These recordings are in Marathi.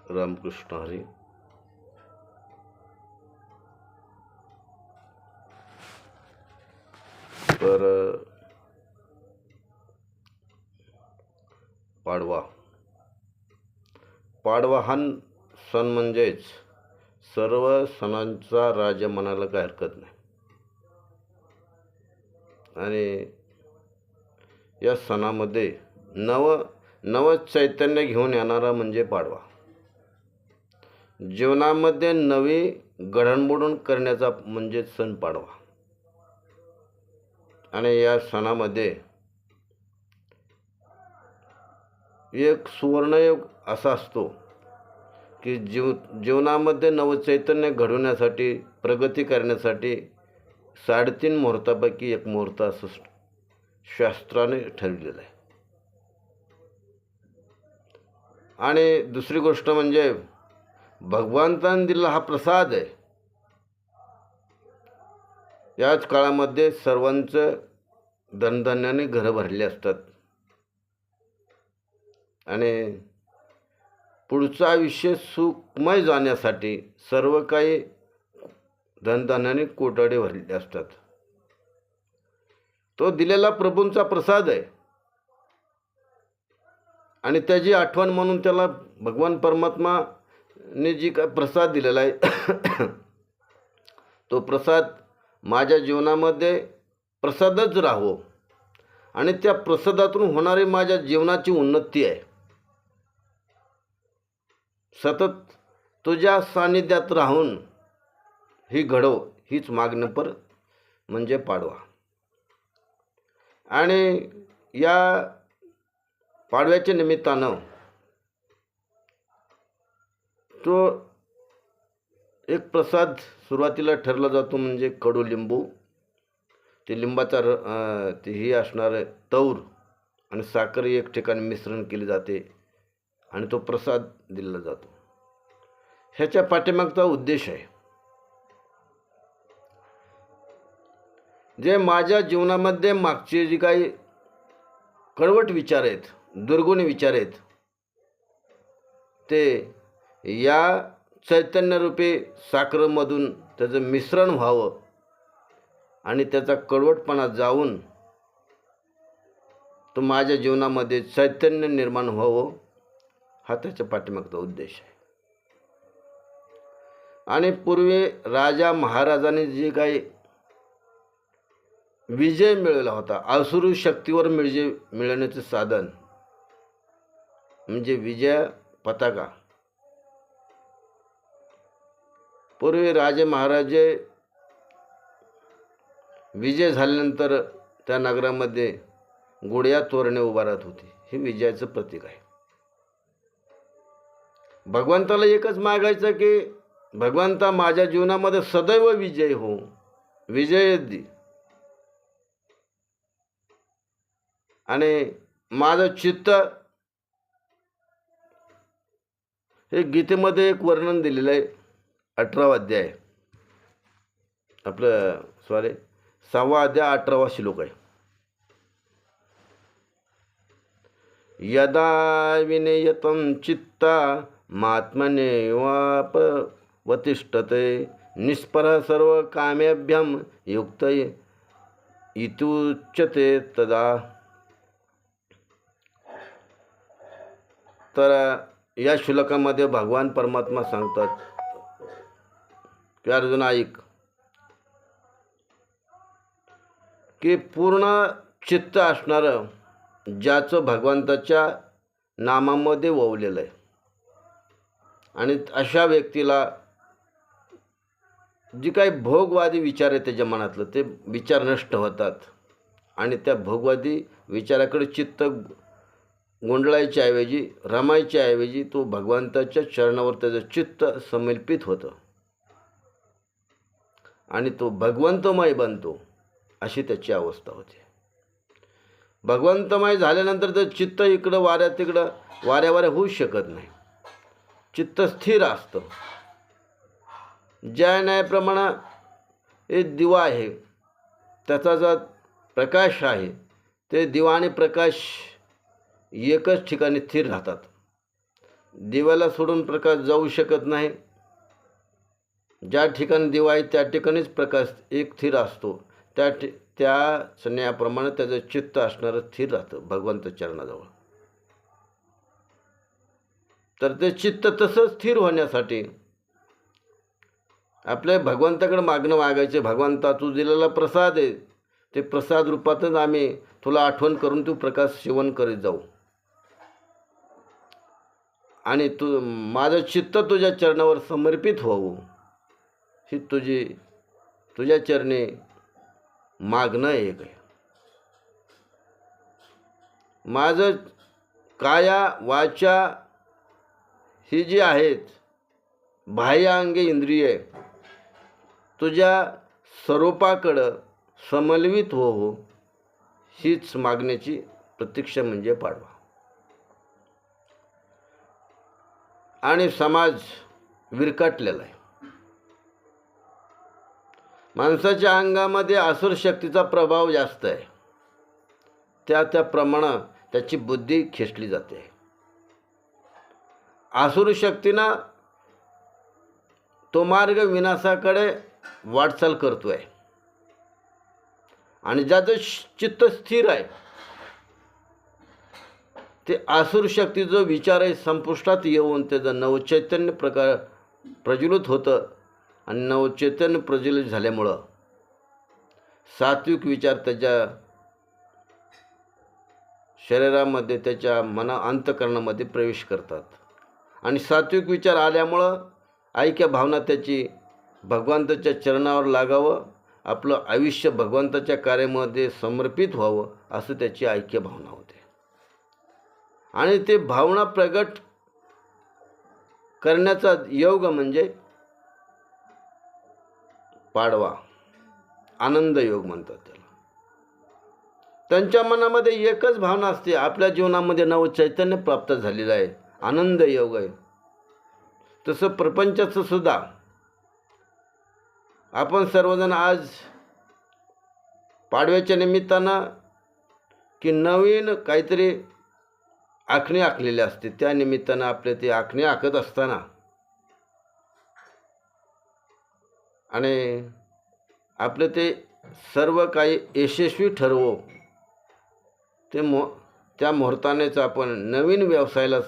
रामकृष्ण हरी. तर पाडवा हा सण म्हणजेच सर्व सणांचा राजा म्हणायला काही हरकत नाही. आणि या सणामध्ये नव चैतन्य घेऊन येणारा म्हणजे पाडवा. जीवनामध्ये नवी घडणमोड करण्याचा म्हणजे सण पाडवा. आणि या सणामध्ये एक सुवर्णयोग असा असतो की जीवनामध्ये नवचैतन्य घडवण्यासाठी, प्रगती करण्यासाठी 3.5 मुहूर्तापैकी एक मुहूर्त असं शास्त्राने ठरलेलं आहे. आणि दुसरी गोष्ट म्हणजे भगवंताने दिलेला हा प्रसाद आहे. याच काळामध्ये सर्वांचं धनधान्याने घरं भरली असतात आणि पुढचं आयुष्य सुखमय जाण्यासाठी सर्व काही धनधान्याने कोठाडे भरले असतात. तो दिलेला प्रभूंचा प्रसाद आहे आणि त्याची आठवण म्हणून त्याला भगवान परमात्माने जी काय प्रसाद दिलेला आहे तो प्रसाद माझ्या जीवनामध्ये प्रसादच राहो आणि त्या प्रसादातून होणारी माझ्या जीवनाची उन्नती आहे. सतत तुझ्या सानिध्यात राहून ही घडव, हीच मागणं म्हणजे पाडवा. आणि या पाडव्याच्या निमित्तानं तो एक प्रसाद सुरुवातीला ठरला जातो म्हणजे कडुलिंबू. ते लिंबाचा ते ही असणार तौर आणि साखर एक ठिकाणी मिश्रण केले जाते आणि तो प्रसाद दिला जातो. ह्याच्या पाठीमागचा उद्देश आहे जे माझ्या जीवनामध्ये मागचे जे काही कडवट विचार आहेत, दुर्गुणी विचार आहेत, ते या चैतन्यरूपी साखरेमधून त्याचं मिश्रण व्हावं आणि त्याचा कडवटपणा जाऊन तो माझ्या जीवनामध्ये चैतन्य निर्माण व्हावं, हा त्याच्या पाठीमागचा उद्देश आहे. आणि पूर्वी राजा महाराजांनी जे काही विजय मिळवला होता, असुरी शक्तीवर मिळवण्याचे साधन म्हणजे विजय पताका. पूर्वी राजे महाराजे विजय झाल्यानंतर त्या नगरामध्ये गुढ्या तोरणे उभारत होती. हे विजयाचं प्रतीक आहे. भगवंताला एकच मागायचं की भगवंता माझ्या जीवनामध्ये सदैव विजय हो, विजय दे. आणि माझं चित्त, हे गीतेमध्ये एक वर्णन दिलेलं आहे, 18वा अध्याय, आपलं 6वा अध्याय 18वा श्लोक आहे. यदा विनयतं चित्ता मात्मनेवापवतिष्ठते निष्परः सर्व कामेभ्यं युक्त इत्युच्यते तदा. तर या श्लोकामध्ये भगवान परमात्मा सांगतात की अर्जुन ऐक, की पूर्ण चित्त असणारं ज्याचं भगवंताच्या नामामध्ये ओवलेलं आहे आणि अशा व्यक्तीला जी काही भोगवादी विचार आहे त्याच्या मनातलं, ते विचार नष्ट होतात आणि त्या भोगवादी विचाराकडे चित्त गोंधळायच्या ऐवजी, रमायच्या ऐवजी तो भगवंताच्या चरणावर त्याचं चित्त समर्पित होतं आणि तो भगवंतमय बनतो, अशी त्याची अवस्था होते. भगवंतमय झाल्यानंतर तर चित्त इकडं वाऱ्यावर होऊ शकत नाही. चित्त स्थिर असतं. ज्या न्यायाप्रमाणे एक दिवा आहे, त्याचा जो प्रकाश आहे, ते दिवा आणि प्रकाश एकच ठिकाणी स्थिर राहतात. दिव्याला सोडून प्रकाश जाऊ शकत नाही. ज्या ठिकाणी दिवा आहे त्या ठिकाणीच प्रकाश एक स्थिर असतो. त्या क्षणाप्रमाणे त्याचं चित्त असणारं स्थिर राहतं भगवंत चरणाजवळ. तर ते चित्त तसं स्थिर होण्यासाठी आपल्या भगवंताकडे मागणं मागायचे. भगवंता तू दिलेला प्रसाद आहे, ते प्रसाद रूपातच आम्ही तुला आठवण करून तू प्रकाश सेवन करीत जाऊ. आणि माझं चित्त तुझ्या चरणावर समर्पित होऊ, ही तुझ्या चरणी मागणं एक आहे. माझं काया वाचा ही जी आहेत बाह्यांगे इंद्रिये तुझ्या स्वरूपाकडं समन्वित हो, हीच मागण्याची प्रतीक्षा म्हणजे पाडवा. आणि समाज विरकाटलेला आहे. माणसाच्या अंगामध्ये असुर शक्तीचा प्रभाव जास्त आहे. त्याप्रमाणे त्याची बुद्धी खेचली जाते. असुर शक्तीनं तो मार्ग विनाशाकडे वाटचाल करतोय. आणि ज्याचं चित्त स्थिर आहे ते असुर शक्तीचा विचार आहे संपुष्टात येऊन त्याचं नवचैतन्य प्रज्वलित होतं. आणि नवचैतन्य प्रज्वलित झाल्यामुळं सात्विक विचार त्याच्या शरीरामध्ये त्याच्या अंतःकरणामध्ये प्रवेश करतात. आणि सात्विक विचार आल्यामुळं ऐक्य भावना त्याची भगवंताच्या चरणावर लागावं, आपलं आयुष्य भगवंताच्या कार्यामध्ये समर्पित व्हावं असं त्याची ऐक्य भावना होते. आणि ते भावना प्रगट करण्याचा योग म्हणजे पाडवा, आनंद योग म्हणतात त्याला. त्यांच्या मनामध्ये एकच भावना असते, आपल्या जीवनामध्ये नवचैतन्य प्राप्त झालेलं आहे, आनंद योग आहे. तसं प्रपंचाचं सुद्धा आपण सर्वजण आज पाडव्याच्या निमित्तानं की नवीन काहीतरी आखणी आखलेली असते, त्या निमित्तानं आपले ते आखणी आखत असताना आणि आपलं ते सर्व काही यशस्वी ठरवो, त्या मुहूर्तानेच आपण नवीन व्यवसायाला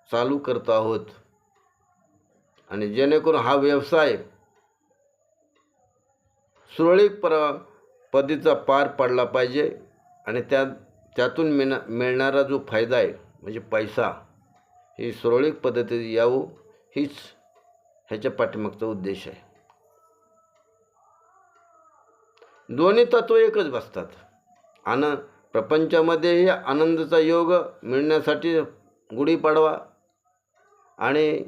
चालू करत आहोत. आणि जेणेकरून हा व्यवसाय सुरळीत पद्धतीचा पार पडला पाहिजे. आणि त्यातून मिळणारा जो फायदा आहे म्हणजे पैसा, ही सुरळीत पद्धतीने यावं, हीच ह्याच्या पाठीमागचा उद्देश आहे. दोन्ही तत्व एकच बसतात. आणि प्रपंचामध्येही आनंदाचा योग मिळण्यासाठी गुढीपाडवा आणि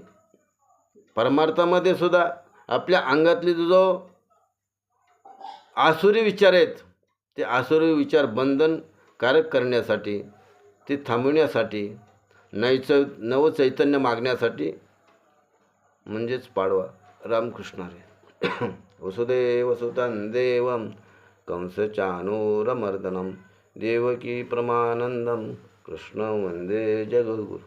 परमार्थामध्ये सुद्धा आपल्या अंगातले जो आसुरी विचार आहेत ते आसुरी विचार बंधनकारक करण्यासाठी, ते थांबवण्यासाठी, नवचैतन्य मागण्यासाठी म्हणजेच पाडवा. रामकृष्ण हरी. वसुदेव सुतं देवं कंसचाणूरमर्दनं देवकी परमानंदं कृष्ण वंदे जगद्गुरु.